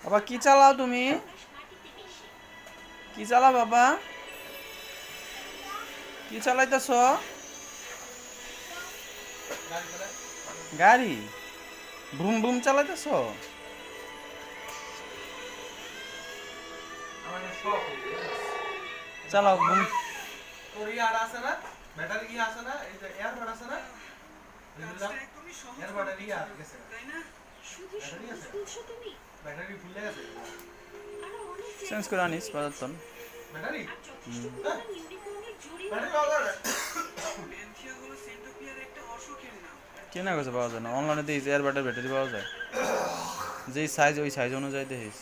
বাবা কি চালাও তুমি? কি চালাও বাবা? কি চালাইতেছ? গাড়ি বুম বুম চালাইতেছ? চালাও বুম। তোর ইয়ার আছে না, ব্যাটারি কি আছে না, এই যে এয়ারবাড আছে না, এয়ারবাড এর ইয়ার গেছে তাই না? শুধু শুধু বলছো তুমি ব্যাটারি ফুলে গেছে। চেঞ্জ করে আনিস বাজাতন ব্যাটারি কেনা গেছে পাওয়া যায় না অনলাইনে দিয়েছি এয়ারবাডের ব্যাটারি পাওয়া যায় যেই সাইজ ওই সাইজ অনুযায়ী দেখিস।